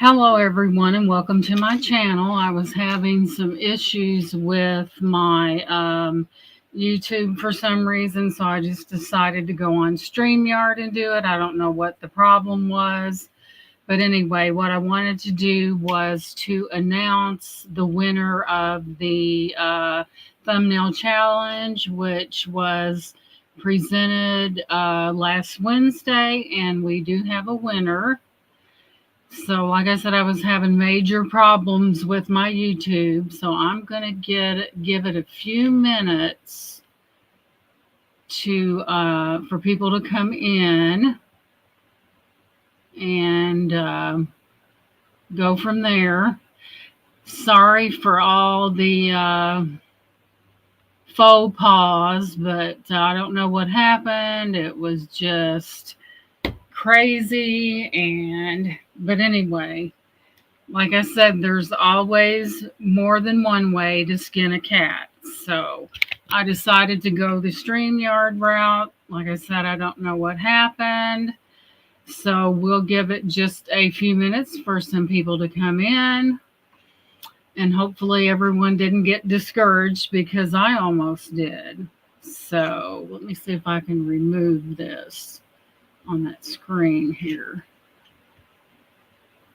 Hello, everyone, and welcome to my channel. I was having some issues with my YouTube for some reason, so I just decided to go on StreamYard and do it. I don't know what the problem was, but anyway, what I wanted to do was to announce the winner of the thumbnail challenge, which was presented last Wednesday, and we do have a winner. So, like I said, I was having major problems with my YouTube, so I'm going to give it a few minutes to for people to come in and go from there. Sorry for all the faux pas, but I don't know what happened. It was just crazy, but anyway, like I said, there's always more than one way to skin a cat. So I decided to go the StreamYard route. Like I said, I don't know what happened. So we'll give it just a few minutes for some people to come in. And hopefully everyone didn't get discouraged because I almost did. So let me see if I can remove this on that screen here.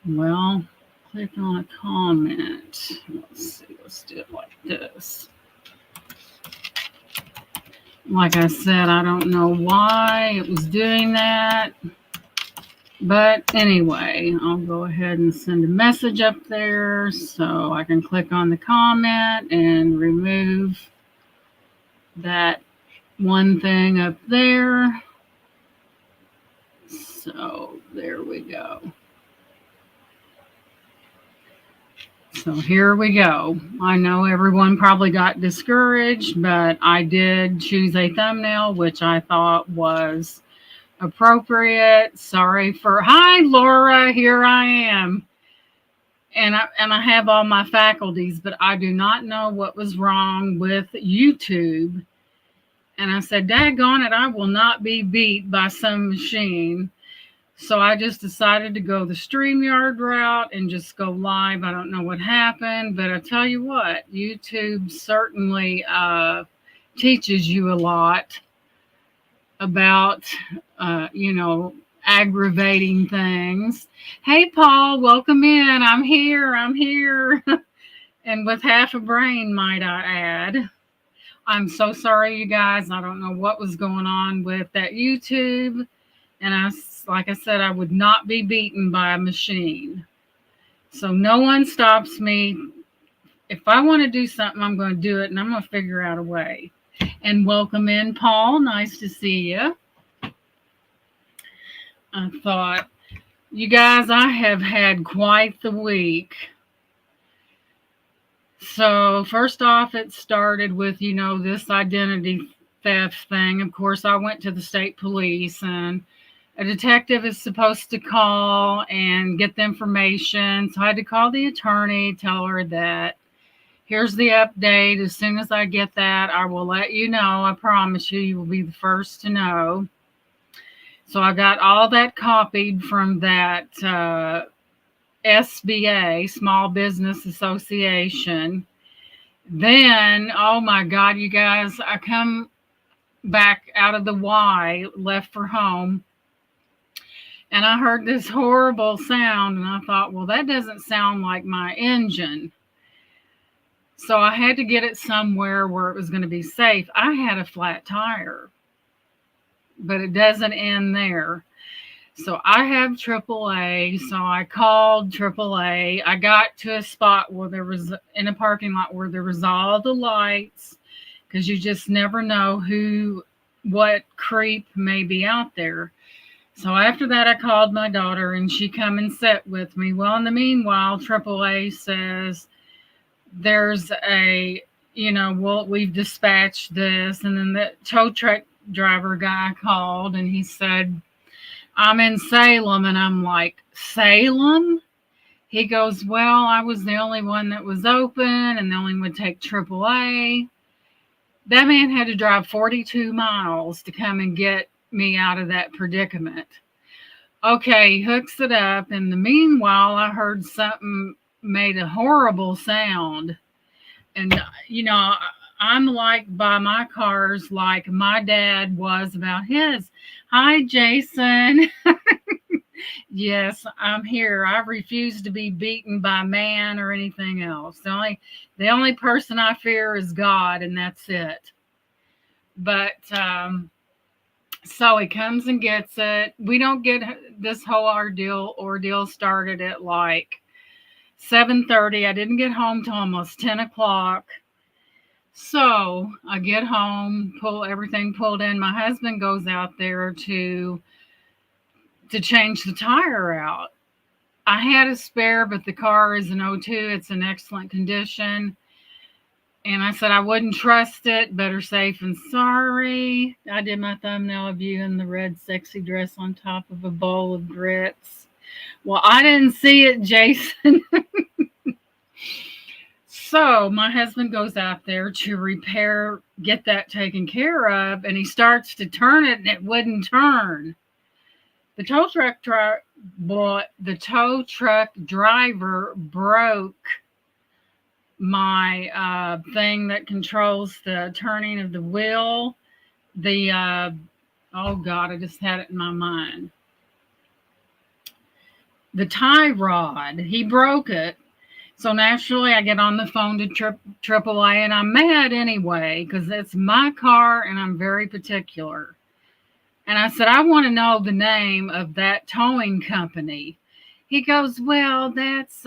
Well, click on a comment. Let's see, let's do it like this. Like I said, I don't know why it was doing that. But anyway, I'll go ahead and send a message up there so I can click on the comment and remove that one thing up there. So there we go. So here we go. I know everyone probably got discouraged, but I did choose a thumbnail, which I thought was appropriate. Sorry for, hi Laura, here I am. And I have all my faculties, but I do not know what was wrong with YouTube. And I said, daggone it, I will not be beat by some machine. So I just decided to go the StreamYard route and just go live. I don't know what happened, but I tell you what, YouTube certainly teaches you a lot about, aggravating things. Hey, Paul, welcome in. I'm here. And with half a brain, might I add. I'm so sorry, you guys. I don't know what was going on with that YouTube. And like I said, I would not be beaten by a machine. So no one stops me. If I want to do something, I'm going to do it, and I'm going to figure out a way. And welcome in, Paul. Nice to see you. I thought, you guys, I have had quite the week. So first off, it started with, this identity theft thing. Of course, I went to the state police, and a detective is supposed to call and get the information. So I had to call the attorney, tell her that here's the update. As soon as I get that, I will let you know. I promise you, you will be the first to know. So I got all that copied from that SBA, Small Business Association. Then, oh my God, you guys, I come back out of the Y, left for home. And I heard this horrible sound, and I thought, well, that doesn't sound like my engine. So I had to get it somewhere where it was going to be safe. I had a flat tire, but it doesn't end there. So I have AAA, so I called AAA. I got to a spot where there was, in a parking lot where there was all the lights, because you just never know what creep may be out there. So after that, I called my daughter, and she come and sat with me. Well, in the meanwhile, AAA says there's we've dispatched this. And then the tow truck driver guy called, and he said, I'm in Salem. And I'm like, Salem? He goes, well, I was the only one that was open, and the only one would take AAA. That man had to drive 42 miles to come and get me out of that predicament. Okay, he hooks it up. In the meanwhile, I heard something made a horrible sound. And, you know, I'm like by my cars like my dad was about his. Hi, Jason. Yes, I'm here. I refuse to be beaten by man or anything else. The only person I fear is God, and that's it. But so he comes and gets it. We don't get this whole ordeal started at like 7:30. I didn't get home till almost 10 o'clock. So I get home, pull everything pulled in. My husband goes out there to change the tire out. I had a spare, but the car is an '02. It's in excellent condition. And I said I wouldn't trust it. Better safe than sorry. I did my thumbnail of you in the red sexy dress on top of a bowl of grits. Well, I didn't see it, Jason. So my husband goes out there to get that taken care of, and he starts to turn it, and it wouldn't turn. The tow truck driver broke my thing that controls the turning of the wheel. Oh God, I just had it in my mind. The tie rod, he broke it. So naturally, I get on the phone to AAA, and I'm mad anyway because it's my car and I'm very particular. And I said, I want to know the name of that towing company. He goes, well, that's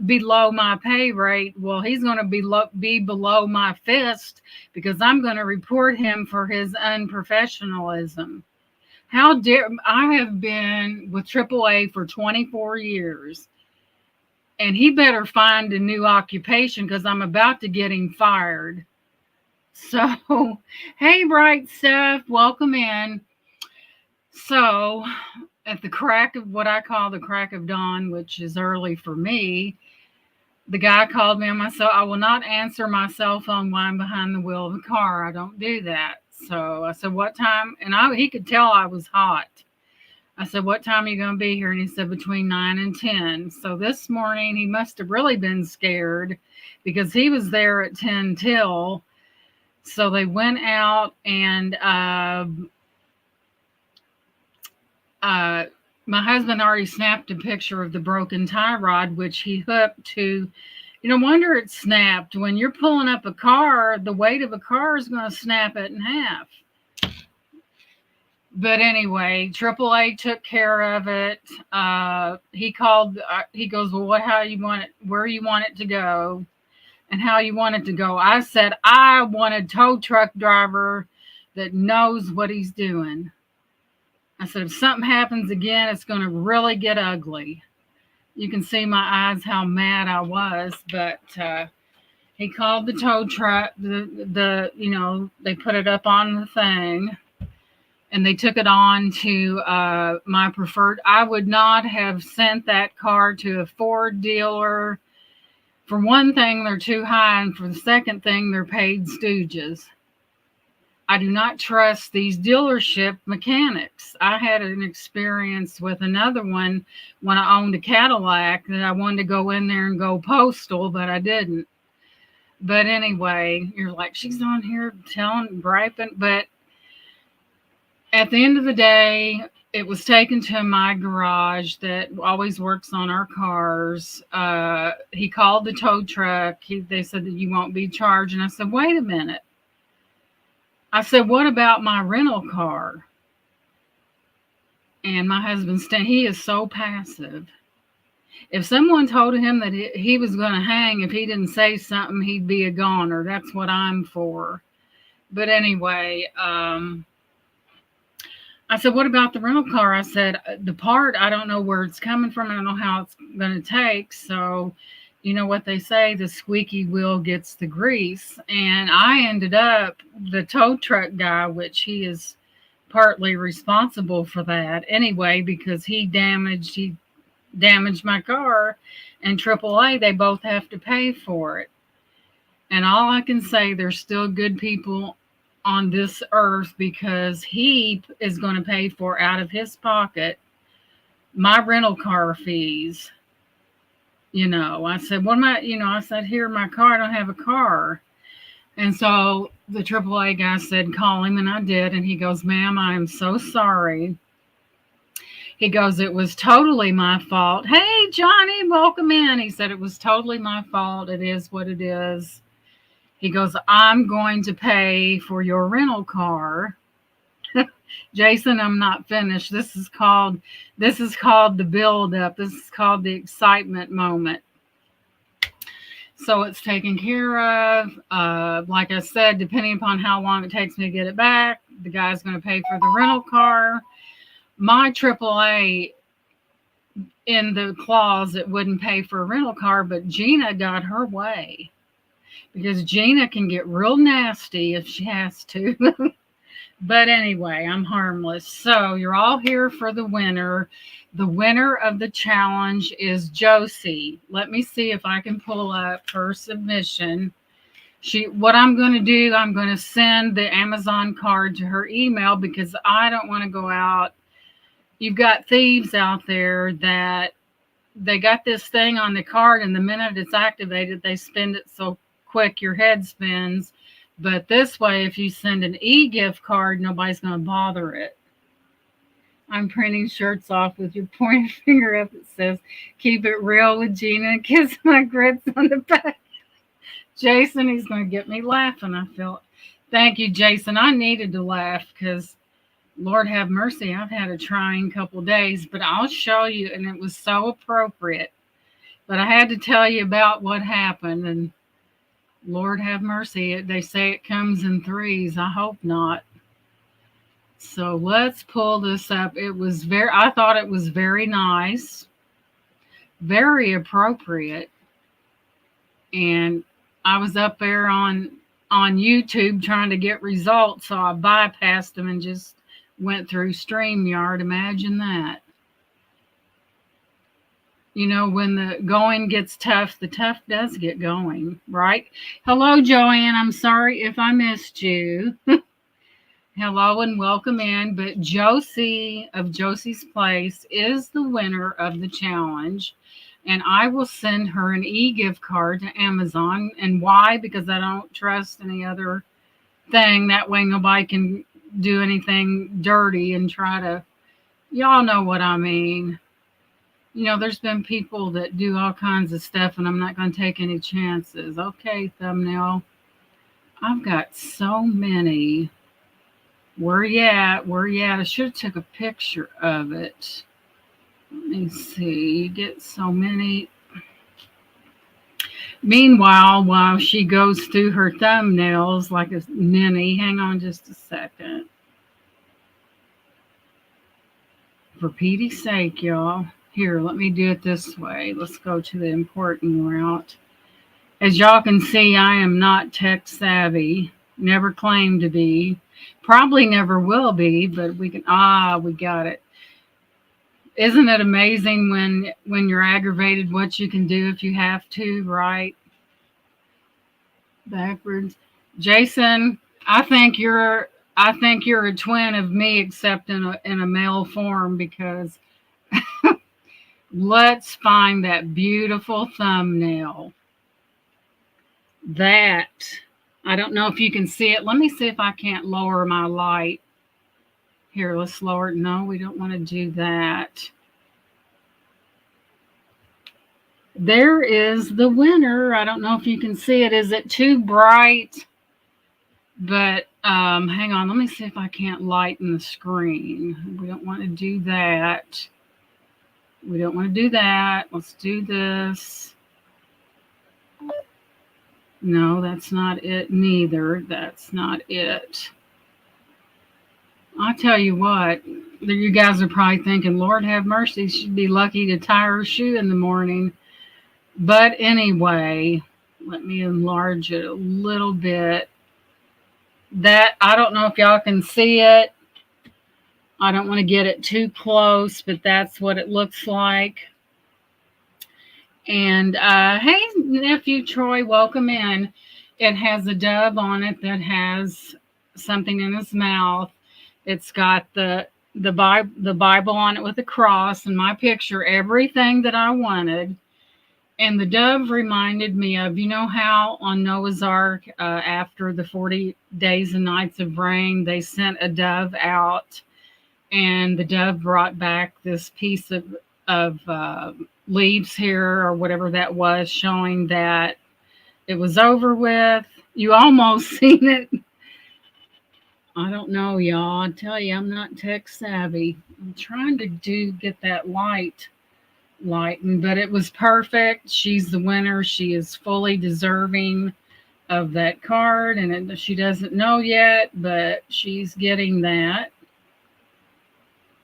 below my pay rate. Well, he's going to be below my fist because I'm going to report him for his unprofessionalism. How dare I have been with AAA for 24 years. And he better find a new occupation because I'm about to get him fired. So, hey, bright stuff, welcome in. So, at the crack of what I call the crack of dawn, which is early for me, the guy called me on my cell. I will not answer my cell phone while I'm behind the wheel of a car. I don't do that. So I said, what time? And he could tell I was hot. I said, what time are you going to be here? And he said, between 9 and 10. So this morning, he must have really been scared because he was there at 10 till. So they went out and my husband already snapped a picture of the broken tie rod, which he hooked to. No wonder it snapped. When you're pulling up a car, the weight of a car is going to snap it in half. But anyway, AAA took care of it. He called. He goes, well, how you want it? Where you want it to go, and how you want it to go? I said I want a tow truck driver that knows what he's doing. I said if something happens again, it's going to really get ugly. You can see my eyes how mad I was, but he called the tow truck. They put it up on the thing. And they took it on to my preferred. I would not have sent that car to a Ford dealer. For one thing, they're too high. And for the second thing, they're paid stooges. I do not trust these dealership mechanics. I had an experience with another one when I owned a Cadillac that I wanted to go in there and go postal, but I didn't. But anyway, you're like, she's on here griping. But at the end of the day, it was taken to my garage that always works on our cars. He called the tow truck. They said that you won't be charged. And I said, wait a minute. I said, what about my rental car? And my husband, he is so passive. If someone told him that he was going to hang, if he didn't say something, he'd be a goner. That's what I'm for. But anyway, I said, what about the rental car? I said, the part, I don't know where it's coming from. I don't know how it's going to take. So, you know what they say, the squeaky wheel gets the grease. And I ended up, the tow truck guy, which he is partly responsible for that anyway, because he damaged my car, and AAA, they both have to pay for it. And all I can say, there's still good people on this earth because he is going to pay for out of his pocket my rental car fees. I said, what am I, I said, here, my car, I don't have a car. And so the AAA guy said, call him. And I did. And he goes, ma'am, I am so sorry. He goes, it was totally my fault. Hey, Johnny, welcome in. He said, it was totally my fault. It is what it is. He goes, I'm going to pay for your rental car. Jason, I'm not finished. This is called the build up. This is called the excitement moment. So it's taken care of. Like I said, depending upon how long it takes me to get it back, the guy's going to pay for the rental car. My AAA in the clause, it wouldn't pay for a rental car, but Gina got her way because Gina can get real nasty if she has to. But anyway, I'm harmless. So you're all here for the winner. The winner of the challenge is Josie. Let me see if I can pull up her submission. What I'm going to do, I'm going to send the Amazon card to her email because I don't want to go out. You've got thieves out there that they got this thing on the card, and the minute it's activated, they spend it so quick your head spins. But this way, if you send an e-gift card, nobody's going to bother it. I'm printing shirts off with your pointer finger up. It says, keep it real with Gina. Kiss my grits on the back. Jason, he's going to get me laughing, I feel. Thank you, Jason. I needed to laugh because, Lord have mercy, I've had a trying couple days. But I'll show you, and it was so appropriate. But I had to tell you about what happened, and Lord have mercy. They say it comes in threes. I hope not. So let's pull this up. I thought it was very nice, very appropriate. And I was up there on YouTube trying to get results. So I bypassed them and just went through StreamYard. Imagine that. When the going gets tough, the tough does get going, right? Hello, Joanne. I'm sorry if I missed you. Hello and welcome in. But Josie of Josie's Place is the winner of the challenge. And I will send her an e-gift card to Amazon. And why? Because I don't trust any other thing. That way nobody can do anything dirty and try to, y'all know what I mean. There's been people that do all kinds of stuff, and I'm not going to take any chances. Okay, thumbnail. I've got so many. Where you at? I should have took a picture of it. Let me see. You get so many. Meanwhile, while she goes through her thumbnails like a ninny, hang on just a second. For Petey's sake, y'all. Here, let me do it this way. Let's go to the important route. As y'all can see, I am not tech savvy. Never claimed to be. Probably never will be, but we got it. Isn't it amazing when you're aggravated what you can do if you have to, right? Backwards. Jason, I think you're a twin of me, except in a male form, because let's find that beautiful thumbnail. That, I don't know if you can see it. Let me see if I can't lower my light. Here, let's lower it. No, we don't want to do that. There is the winner. I don't know if you can see it. Is it too bright? But hang on. Let me see if I can't lighten the screen. We don't want to do that. We don't want to do that. Let's do this. No, that's not it neither. That's not it. I'll tell you what. You guys are probably thinking, Lord have mercy, she'd be lucky to tie her shoe in the morning. But anyway, let me enlarge it a little bit. That, I don't know if y'all can see it. I don't want to get it too close, but that's what it looks like. And hey, nephew Troy, welcome in. It has a dove on it that has something in his mouth. It's got the the Bible on it with a cross and my picture, everything that I wanted. And the dove reminded me of, you know how on Noah's Ark, after the 40 days and nights of rain, they sent a dove out, and the dove brought back this piece of leaves here or whatever that was, showing that it was over with. You almost seen it. I don't know, y'all. I tell you, I'm not tech savvy. I'm trying to get that lightened, but it was perfect. She's the winner. She is fully deserving of that card, and she doesn't know yet, but she's getting that.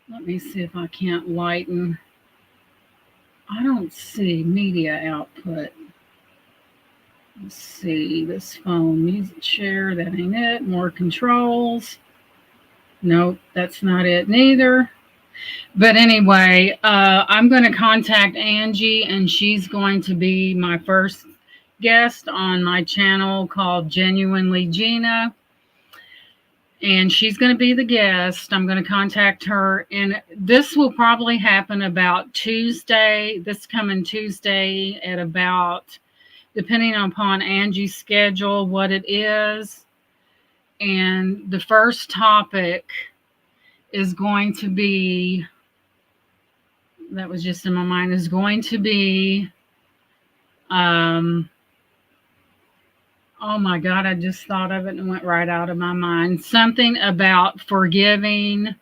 Let me see if I can't lighten. I don't see media output. Let's see, this phone, music share, that ain't it. More controls. Nope, that's not it neither. But anyway, I'm going to contact Angie, and she's going to be my first guest on my channel called Genuinely Gina. And she's going to be the guest. I'm going to contact her, and this will probably happen about Tuesday, this coming Tuesday at about, depending upon Angie's schedule, what it is. And the first topic is going to be, that was just in my mind, is going to be, oh my God, I just thought of it and it went right out of my mind. Something about forgiving,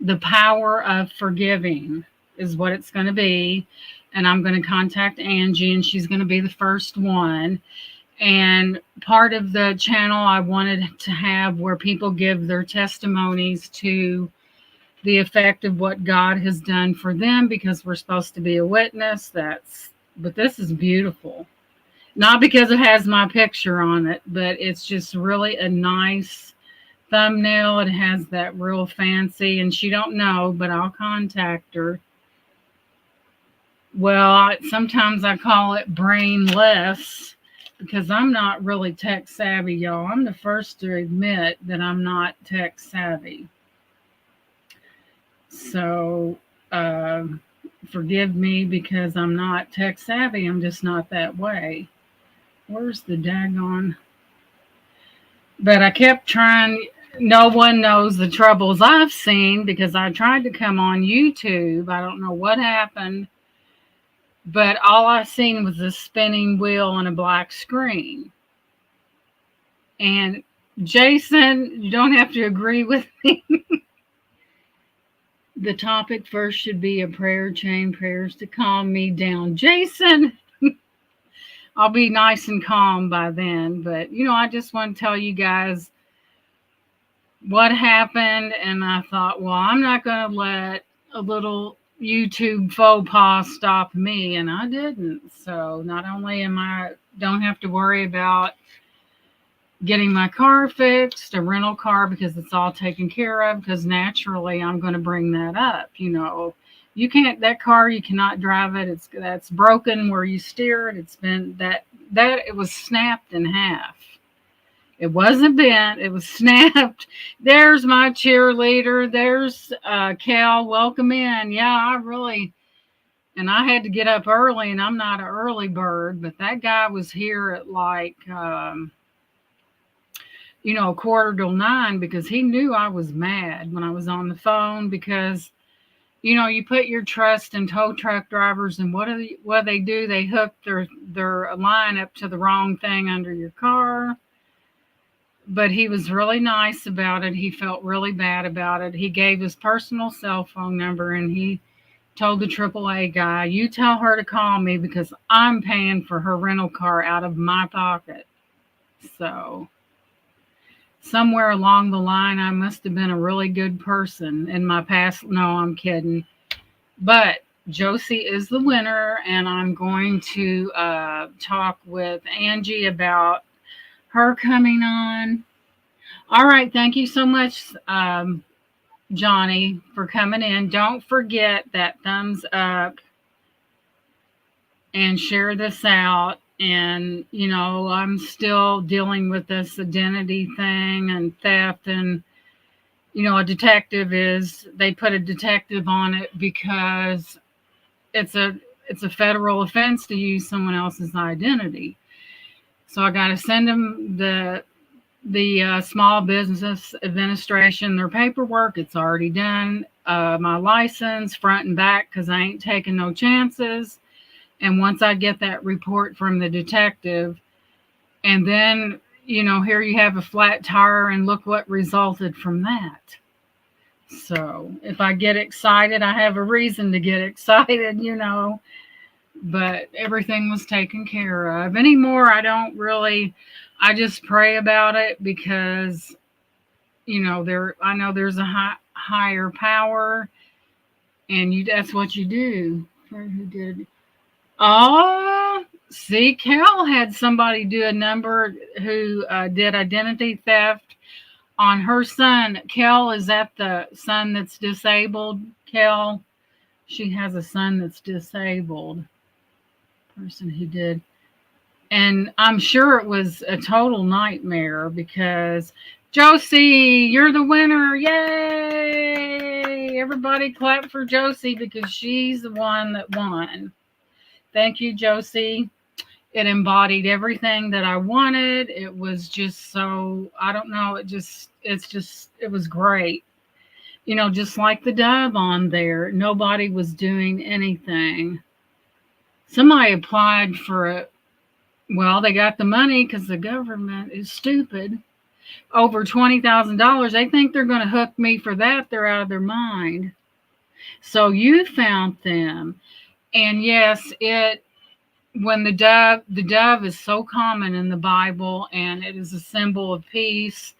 the power of forgiving is what it's going to be. And I'm going to contact Angie, and she's going to be the first one. And part of the channel I wanted to have where people give their testimonies to the effect of what God has done for them, because we're supposed to be a witness. But this is beautiful. Not because it has my picture on it, but it's just really a nice thumbnail. It has that real fancy, and she don't know, but I'll contact her. Well, sometimes I call it brainless because I'm not really tech savvy, y'all. I'm the first to admit that I'm not tech savvy. So forgive me because I'm not tech savvy. I'm just not that way. Where's the daggone? But I kept trying. No one knows the troubles I've seen because I tried to come on YouTube. I don't know what happened. But all I seen was a spinning wheel on a black screen. And Jason, you don't have to agree with me. The topic first should be a prayer chain, prayers to calm me down. Jason, I'll be nice and calm by then. But, I just want to tell you guys what happened. And I thought, well, I'm not going to let a little YouTube faux pas stop me, and I didn't. So not only don't have to worry about getting my car fixed, a rental car, because it's all taken care of, because naturally I'm going to bring that up. That car, you cannot drive it. That's broken where you steer it. It's been it was snapped in half. It wasn't bent. It was snapped. There's my cheerleader. There's Cal. Welcome in. Yeah, and I had to get up early, and I'm not an early bird, but that guy was here at like, 9:15, because he knew I was mad when I was on the phone, because, you put your trust in tow truck drivers, and what they do? They hook their line up to the wrong thing under your car. But he was really nice about it. He felt really bad about it. He gave his personal cell phone number, and he told the AAA guy, you tell her to call me because I'm paying for her rental car out of my pocket. So somewhere along the line, I must have been a really good person in my past. No, I'm kidding. But Josie is the winner, and I'm going to talk with Angie about her coming on. All right. Thank you so much, Johnny, for coming in. Don't forget that thumbs up and share this out. And, I'm still dealing with this identity thing and theft. And, A detective is, they put a detective on it because it's a it's a federal offense to use someone else's identity. So I got to send them the Small Business Administration their paperwork. It's already done. My license, front and back, because I ain't taking no chances. And once I get that report from the detective, and then, here you have a flat tire, and look what resulted from that. So if I get excited, I have a reason to get excited. But everything was taken care of. Anymore, I don't really, I just pray about it because, I know there's a higher power, and that's what you do. Who did? Oh, see, Cal had somebody do a number who did identity theft on her son. Kel, is that the son that's disabled? Kel, she has a son that's disabled. Person who did. And I'm sure it was a total nightmare because Josie, you're the winner. Yay! Everybody clap for Josie because she's the one that won. Thank you, Josie. It embodied everything that I wanted. It was just so, I don't know, it was great. Just like the dove on there, nobody was doing anything. Somebody applied for it. Well, they got the money because the government is stupid. Over $20,000. They think they're going to hook me for that. They're out of their mind. So you found them. And yes, when the dove is so common in the Bible, and it is a symbol of peace.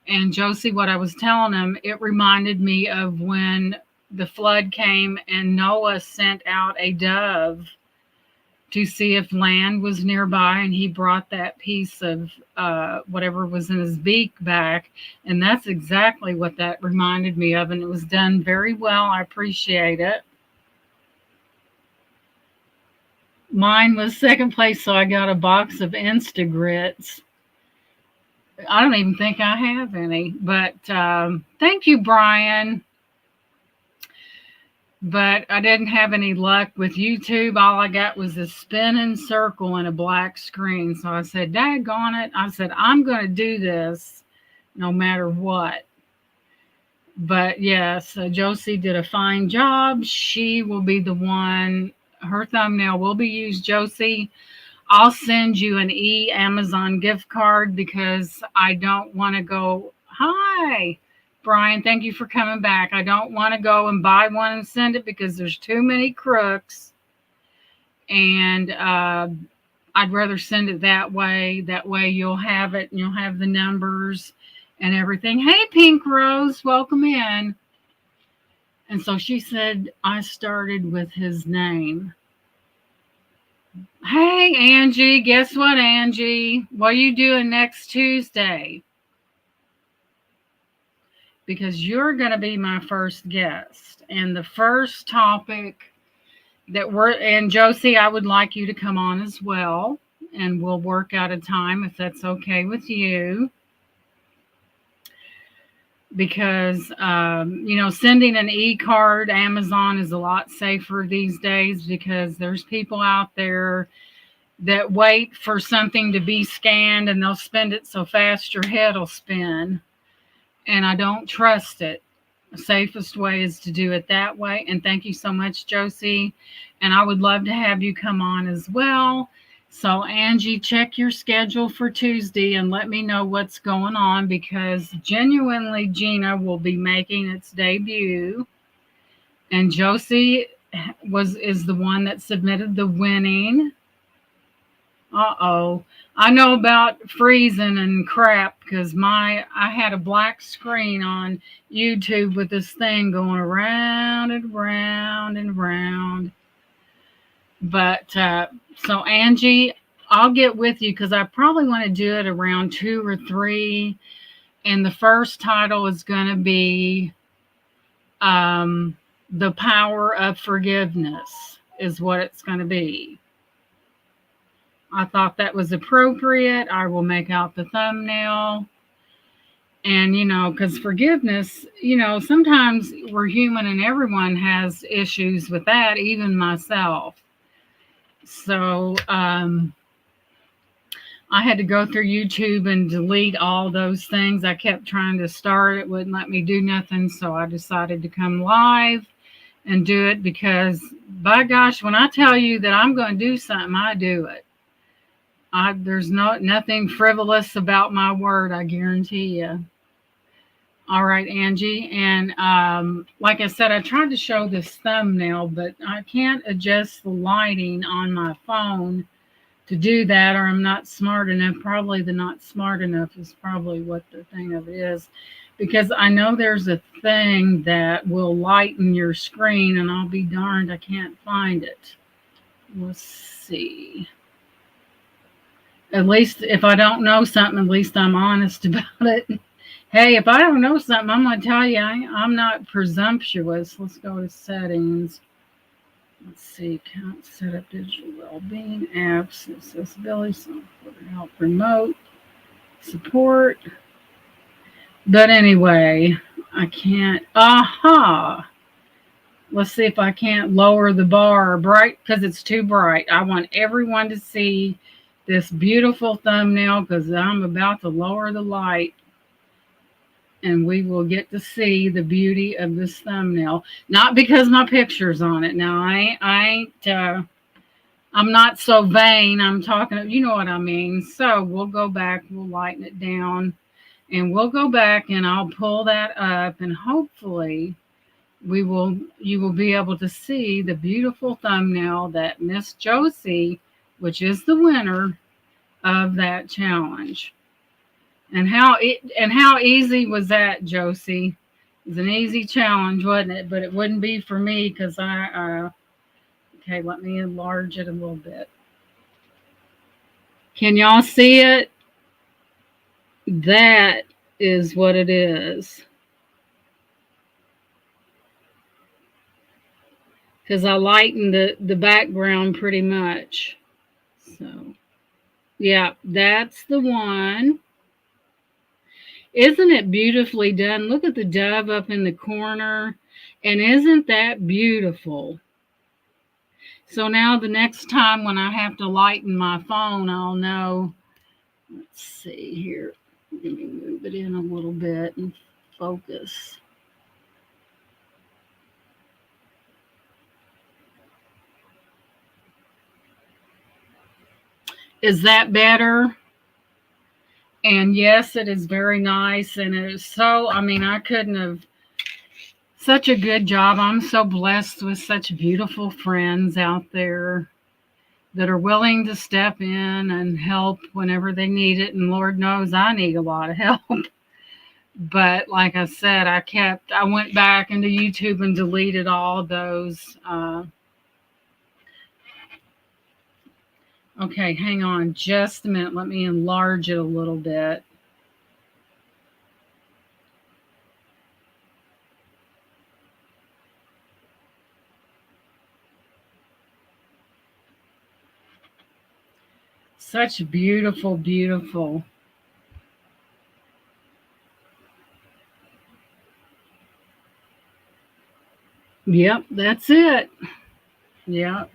And Josie, what I was telling him, it reminded me of when the flood came and Noah sent out a dove to see if land was nearby, and he brought that piece of whatever was in his beak back. And that's exactly what that reminded me of, and it was done very well. I appreciate it. Mine was second place, so I got a box of Instagrits. I don't even think I have any, but thank you, Brian. But I didn't have any luck with YouTube. All I got was a spinning circle and a black screen. So I said, daggone it. I said, I'm going to do this no matter what. But yes, Josie did a fine job. She will be the one, her thumbnail will be used. Josie, I'll send you an Amazon gift card because I don't want to go, hi. Brian, thank you for coming back. I don't want to go and buy one and send it because there's too many crooks. And I'd rather send it that way. That way you'll have it and you'll have the numbers and everything. Hey, Pink Rose, welcome in. And so she said, I started with his name. Hey, Angie, guess what, Angie? What are you doing next Tuesday? Because you're going to be my first guest. And the first topic and Josie, I would like you to come on as well. And we'll work out a time if that's okay with you. Because, sending an e-card, Amazon is a lot safer these days because there's people out there that wait for something to be scanned and they'll spend it so fast your head will spin. And I don't trust it. The safest way is to do it that way. And thank you so much, Josie. And I would love to have you come on as well. So, Angie, check your schedule for Tuesday and let me know what's going on because genuinely Gina will be making its debut. And Josie is the one that submitted the winning. Uh-oh. I know about freezing and crap because I had a black screen on YouTube with this thing going around and round and round. But so Angie, I'll get with you because I probably want to do it around 2 or 3. And the first title is going to be The Power of Forgiveness is what it's going to be. I thought that was appropriate. I will make out the thumbnail. And, because forgiveness, sometimes we're human and everyone has issues with that, even myself. So, I had to go through YouTube and delete all those things. I kept trying to start, it wouldn't let me do nothing. So I decided to come live and do it because, by gosh, when I tell you that I'm going to do something, I do it. There's nothing frivolous about my word, I guarantee you. All right, Angie. And like I said, I tried to show this thumbnail, but I can't adjust the lighting on my phone to do that, or I'm not smart enough. Probably the not smart enough is probably what the thing of it is, because I know there's a thing that will lighten your screen, and I'll be darned, I can't find it. Let's see. At least if I don't know something, at least I'm honest about it. Hey, if I don't know something, I'm going to tell you, I'm not presumptuous. Let's go to settings. Let's see, account setup, digital well-being, apps, accessibility, software, help, remote, support. But anyway, I can't. Aha! Let's see if I can't lower the bar bright because it's too bright. I want everyone to see this beautiful thumbnail because I'm about to lower the light. And we will get to see the beauty of this thumbnail. Not because my picture's on it. Now, I'm not so vain. I'm talking, you know what I mean. So we'll go back, we'll lighten it down, and we'll go back and I'll pull that up, and hopefully you will be able to see the beautiful thumbnail that Miss Josie, which is the winner of that challenge. And how easy was that, Josie? It was an easy challenge, wasn't it? But it wouldn't be for me because okay, let me enlarge it a little bit. Can y'all see it? That is what it is. Because I lightened the background pretty much. So, yeah, that's the one. Isn't it beautifully done? Look at the dove up in the corner. And isn't that beautiful? So now the next time when I have to lighten my phone, I'll know. Let's see here. Let me move it in a little bit and focus. Is that better? And yes, it is very nice. And it is so, I couldn't have, such a good job. I'm so blessed with such beautiful friends out there that are willing to step in and help whenever they need it. And Lord knows I need a lot of help. But like I said, I went back into YouTube and deleted all of those. Okay, hang on just a minute. Let me enlarge it a little bit. Such beautiful, beautiful. Yep, that's it. Yep.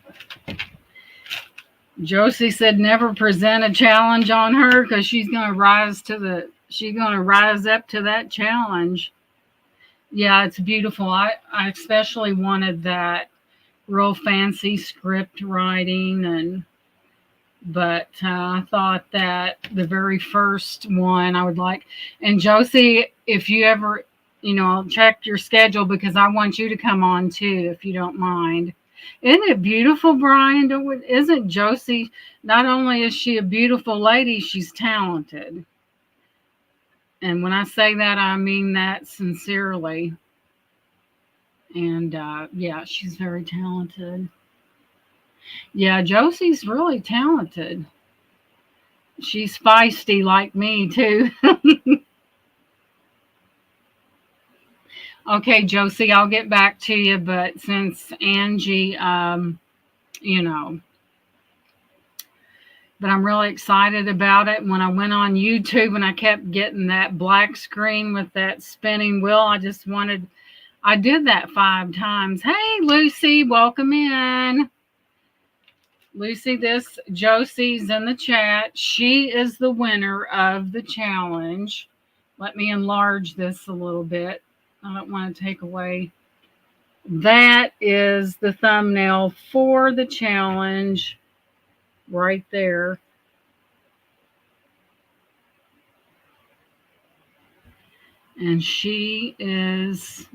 Josie said never present a challenge on her because she's gonna rise up to that challenge. Yeah, it's beautiful. I especially wanted that real fancy script writing, but I thought that the very first one I would like. And Josie, if you ever, I'll check your schedule because I want you to come on too, if you don't mind. Isn't it beautiful, Brian? Isn't Josie, not only is she a beautiful lady, she's talented. And when I say that, I mean that sincerely. And yeah, she's very talented. Yeah, Josie's really talented. She's feisty like me, too. Okay, Josie, I'll get back to you. But since Angie, but I'm really excited about it. When I went on YouTube and I kept getting that black screen with that spinning wheel, I did that 5 times. Hey, Lucy, welcome in. Lucy, this Josie's in the chat. She is the winner of the challenge. Let me enlarge this a little bit. I don't want to take away. That is the thumbnail for the challenge right there. And she is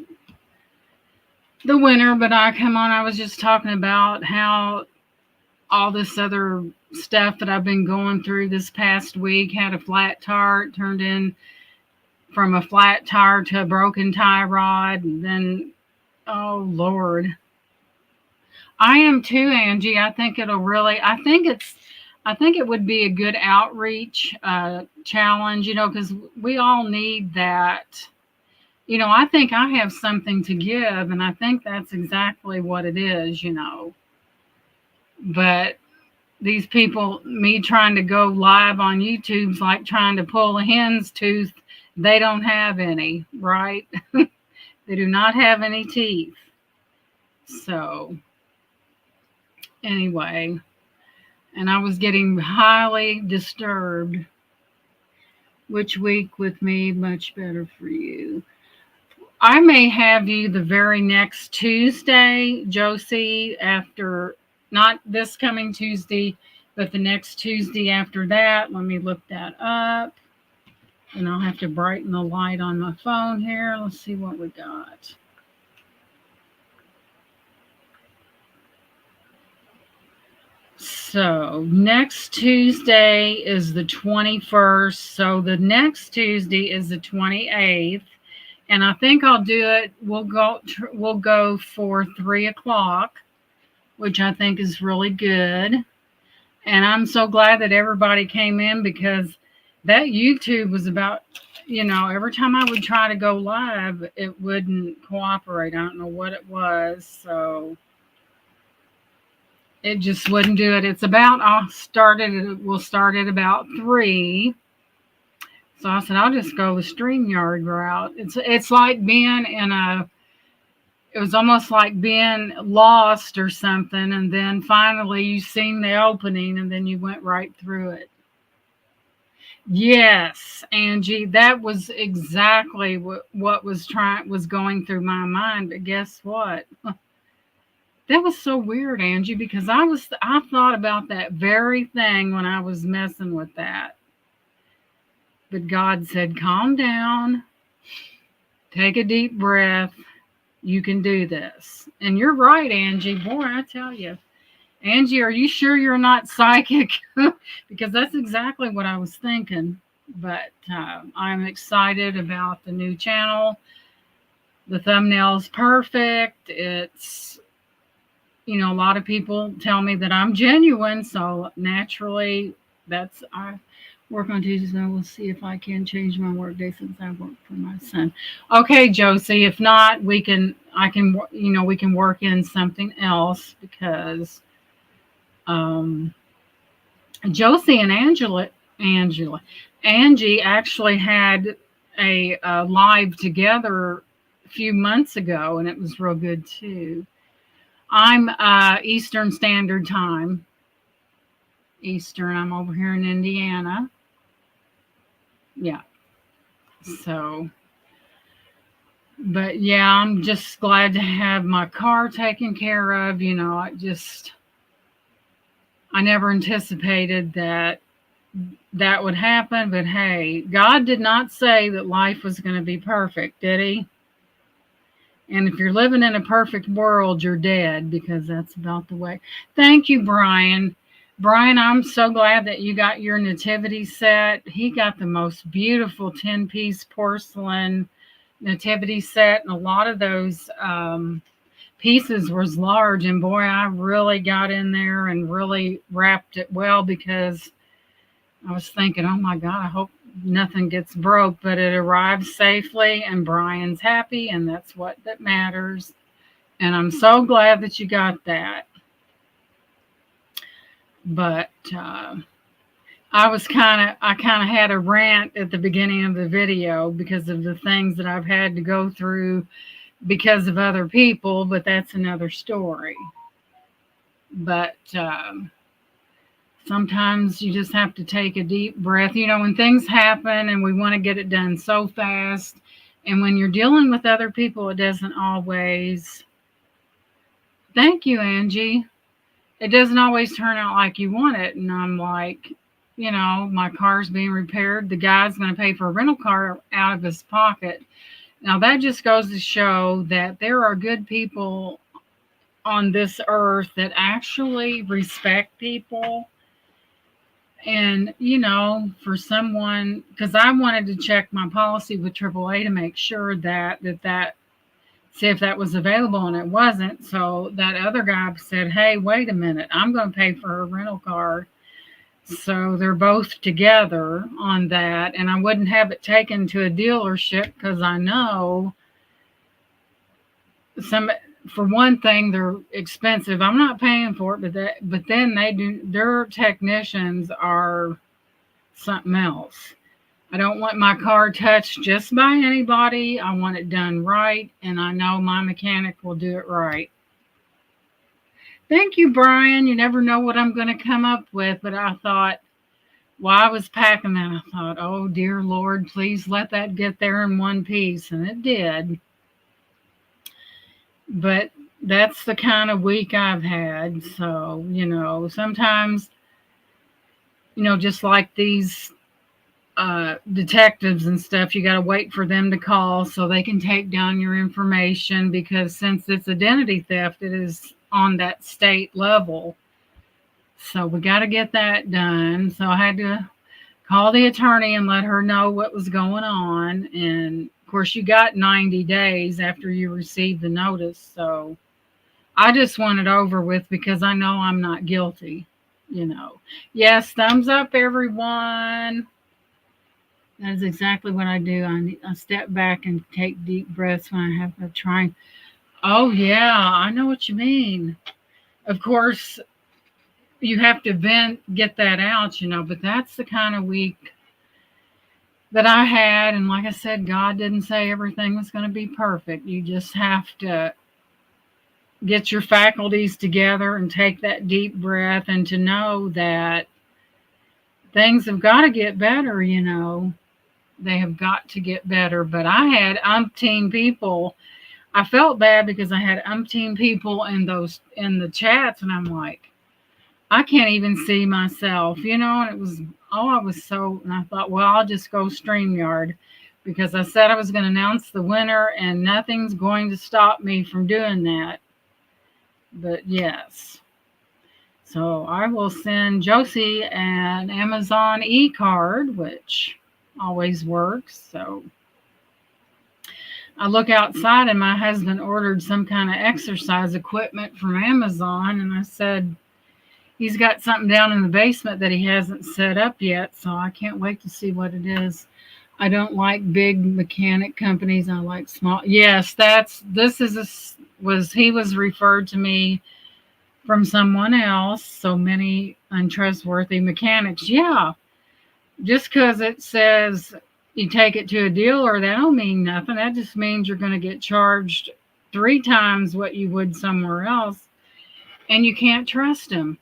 the winner. But I was just talking about how all this other stuff that I've been going through this past week. Had a flat tire, turned in from a flat tire to a broken tie rod, and then, oh Lord. I am too, Angie. I think it would be a good outreach challenge, because we all need that. I think I have something to give, and I think that's exactly what it is, But these people, me trying to go live on YouTube's like trying to pull a hen's tooth. They don't have any, right? They do not have any teeth. So, anyway, and I was getting highly disturbed. Which week with me, much better for you. I may have you the very next Tuesday, Josie, after, not this coming Tuesday, but the next Tuesday after that. Let me look that up. And I'll have to brighten the light on my phone here. Let's see what we got. So next Tuesday is the 21st. So the next Tuesday is the 28th. And I think I'll do it. We'll go for 3 o'clock, which I think is really good. And I'm so glad that everybody came in, because that YouTube was about, every time I would try to go live, it wouldn't cooperate. I don't know what it was. So it just wouldn't do it. We'll start at about 3. So I said, I'll just go the StreamYard route. It's like it was almost like being lost or something. And then finally you seen the opening and then you went right through it. Yes, Angie, that was exactly what was going through my mind. But guess what? That was so weird, Angie, because I thought about that very thing when I was messing with that. But God said, calm down, take a deep breath. You can do this. And you're right, Angie. Boy, I tell you. Angie, are you sure you're not psychic? Because that's exactly what I was thinking. But I'm excited about the new channel. The thumbnail's perfect. It's, a lot of people tell me that I'm genuine. So naturally, I work on Tuesday. We'll see if I can change my work day since I work for my son. Okay, Josie. If not, we can work in something else, because Josie and Angie actually had a live together a few months ago, and it was real good too. I'm Eastern Standard Time. Eastern. I'm over here in Indiana. Yeah. So, but yeah, I'm just glad to have my car taken care of. I never anticipated that would happen, but hey, God did not say that life was going to be perfect, did he? And if you're living in a perfect world, you're dead, because that's about the way. Thank you, Brian. Brian, I'm so glad that you got your nativity set. He got the most beautiful 10-piece porcelain nativity set, and a lot of those pieces was large. And boy, I really got in there and really wrapped it well, because I was thinking, oh my God, I hope nothing gets broke. But it arrived safely, and Brian's happy, and that's that matters. And I'm so glad that you got that. But I kind of had a rant at the beginning of the video because of the things that I've had to go through because of other people, but that's another story. But sometimes you just have to take a deep breath. You know, when things happen and we want to get it done so fast, and when you're dealing with other people, it doesn't always. Thank you, Angie. It doesn't always turn out like you want it. And I'm like, you know, my car's being repaired. The guy's going to pay for a rental car out of his pocket. Now, that just goes to show that there are good people on this earth that actually respect people. And, you know, for someone, because I wanted to check my policy with AAA to make sure that see if that was available, and it wasn't. So that other guy said, hey, wait a minute, I'm going to pay for a rental car. So they're both together on that. And I wouldn't have it taken to a dealership because I know for one thing, they're expensive. I'm not paying for it, but then their technicians are something else. I don't want my car touched just by anybody. I want it done right, and I know my mechanic will do it right. Thank you, Brian. You never know what I'm going to come up with, but I thought, while I was packing that, I thought, oh, dear Lord, please let that get there in one piece, and it did. But that's the kind of week I've had. So, you know, sometimes, you know, just like these detectives and stuff, you got to wait for them to call so they can take down your information, because since it's identity theft, it is on that state level. So we got to get that done. So I had to call the attorney and let her know what was going on. And of course, you got 90 days after you receive the notice. So I just want it over with because I know I'm not guilty, you know. Yes, thumbs up, everyone. That is exactly what I do. I step back and take deep breaths when I have to try. Oh, yeah, I know what you mean. Of course, you have to get that out, you know, but that's the kind of week that I had. And like I said, God didn't say everything was going to be perfect. You just have to get your faculties together and take that deep breath and to know that things have got to get better, you know. They have got to get better. But I had umpteen people. I felt bad because I had umpteen people in the chats, and I'm like, I can't even see myself, you know. And it was, and I thought, well, I'll just go StreamYard because I said I was going to announce the winner, and nothing's going to stop me from doing that. But yes. So I will send Josie an Amazon e-card, which always works. So I look outside, and my husband ordered some kind of exercise equipment from Amazon, and I said he's got something down in the basement that he hasn't set up yet, so I can't wait to see what it is. I don't like big mechanic companies. I like small. Yes, he was referred to me from someone else. So many untrustworthy mechanics. Yeah. Just because it says you take it to a dealer, that don't mean nothing. That just means you're going to get charged 3 times what you would somewhere else, and you can't trust them.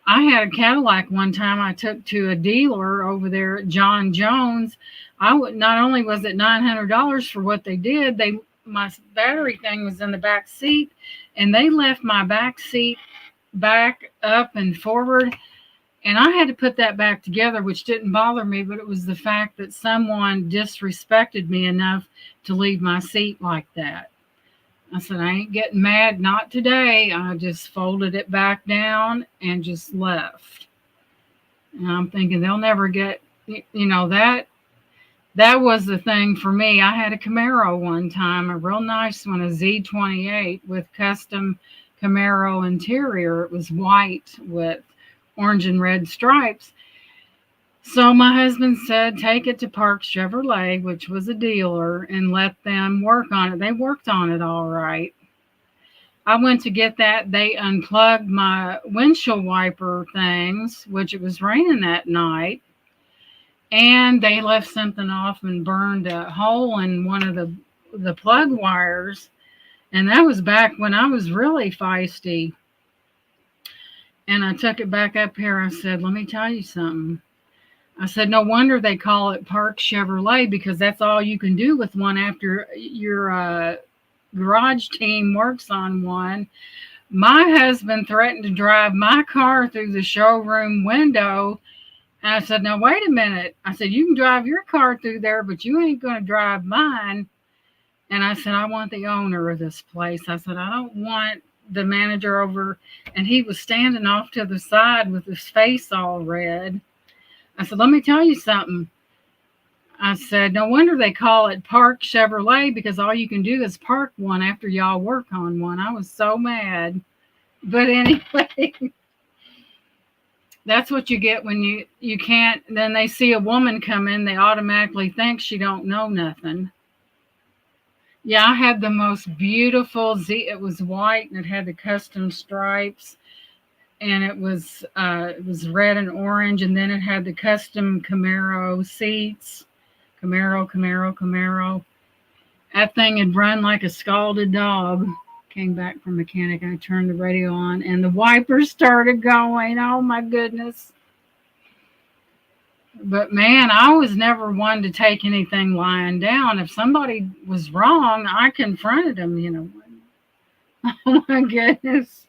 I had a Cadillac one time I took to a dealer over there at John Jones. Not only was it $900 for what they did, my battery thing was in the back seat, and they left my back seat back up and forward. And I had to put that back together, which didn't bother me, but it was the fact that someone disrespected me enough to leave my seat like that. I said, I ain't getting mad, not today. I just folded it back down and just left. And I'm thinking they'll never get, you know, that was the thing for me. I had a Camaro one time, a real nice one, a Z28 with custom Camaro interior. It was white with orange and red stripes. So my husband said, take it to Parks Chevrolet, which was a dealer, and let them work on it. They worked on it all right. I went to get that. They unplugged my windshield wiper things, which it was raining that night. and they left something off and burned a hole in one of the plug wires. And that was back when I was really feisty. And I took it back up here. I said, let me tell you something. I said, no wonder they call it Park Chevrolet, because that's all you can do with one after your garage team works on one. My husband threatened to drive my car through the showroom window. And I said, now, wait a minute. I said, you can drive your car through there, but you ain't going to drive mine. And I said, I want the owner of this place. I said, I don't want the manager over. And he was standing off to the side with his face all red. I said, let me tell you something. I said, no wonder they call it Park Chevrolet, because all you can do is park one after y'all work on one. I was so mad. But anyway, that's what you get when you can't. Then they see a woman come in, they automatically think she don't know nothing. Yeah, I had the most beautiful It was white and it had the custom stripes, and it was red and orange, and then it had the custom Camaro seats. Camaro. That thing had run like a scalded dog. Came back from mechanic. I turned the radio on, and the wipers started going. Oh my goodness! But man, I was never one to take anything lying down. If somebody was wrong, I confronted them. Oh my goodness!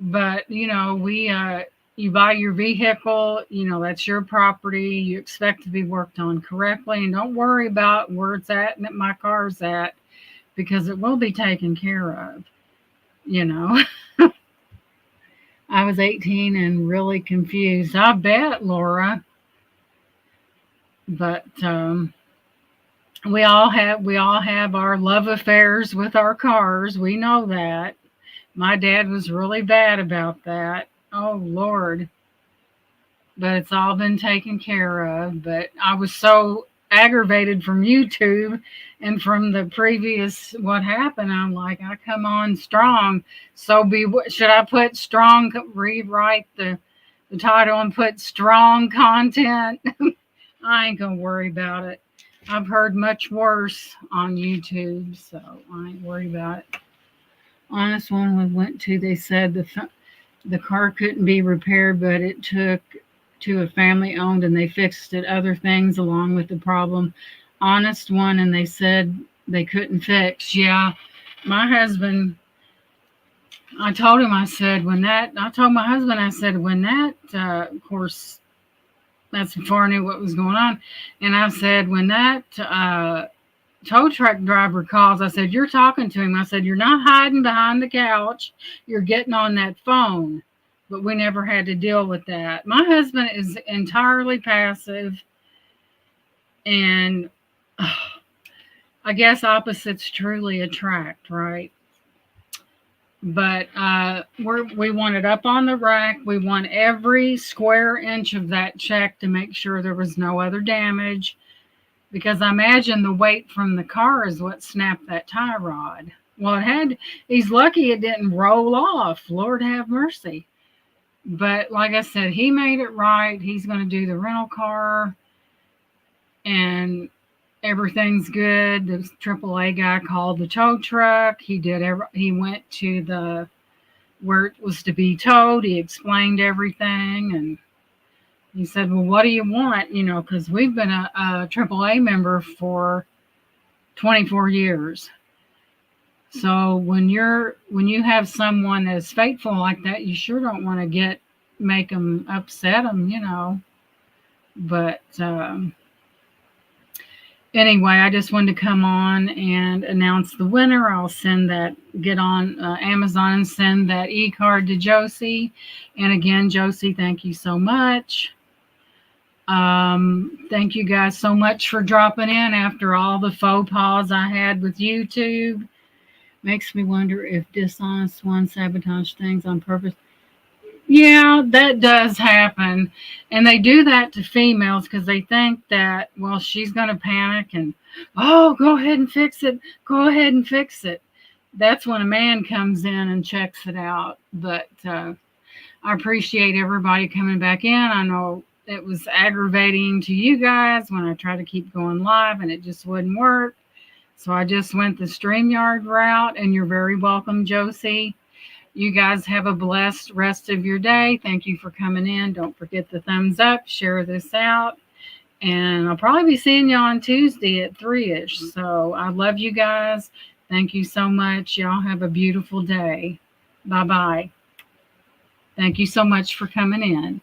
But you buy your vehicle, that's your property. You expect to be worked on correctly, and don't worry about where it's at and that my car's at, because it will be taken care of. I was 18 and really confused. I bet, Laura. But we all have our love affairs with our cars. We know that. My dad was really bad about that. Oh, Lord. But it's all been taken care of. But I was so aggravated from YouTube and from the previous what happened. I'm like, I come on strong. So should I put strong, rewrite the title and put strong content? I ain't going to worry about it. I've heard much worse on YouTube, so I ain't worried about it. Honest one we went to, they said the car couldn't be repaired, but it took to a family owned and they fixed it, other things along with the problem. Honest one, and they said they couldn't fix. Yeah, my husband, I told my husband, I said, when that, of course, that's before I knew what was going on. And I said, when that tow truck driver calls, I said, you're talking to him. I said, you're not hiding behind the couch. You're getting on that phone. But we never had to deal with that. My husband is entirely passive. And I guess opposites truly attract, right? But we want it up on the rack. We want every square inch of that checked to make sure there was no other damage. Because I imagine the weight from the car is what snapped that tie rod. Well, he's lucky it didn't roll off. Lord have mercy. But like I said, he made it right. He's going to do the rental car. And everything's good. The AAA guy called the tow truck. He went to where it was to be towed. He explained everything, and he said, well, what do you want? Because we've been a AAA member for 24 years. So when you have someone that is faithful like that, you sure don't want to make them, upset them, But anyway, I just wanted to come on and announce the winner. I'll get on Amazon and send that e-card to Josie. And again, Josie, thank you so much. Thank you guys so much for dropping in after all the faux pas I had with YouTube. Makes me wonder if dishonest ones sabotage things on purpose. Yeah, that does happen. And they do that to females because they think that, well, she's going to panic and, oh, go ahead and fix it. Go ahead and fix it. That's when a man comes in and checks it out. But I appreciate everybody coming back in. I know it was aggravating to you guys when I tried to keep going live and it just wouldn't work. So I just went the StreamYard route, and you're very welcome, Josie. You guys have a blessed rest of your day. Thank you for coming in. Don't forget the thumbs up, share this out. And I'll probably be seeing you on Tuesday at 3-ish. So I love you guys. Thank you so much. Y'all have a beautiful day. Bye-bye. Thank you so much for coming in.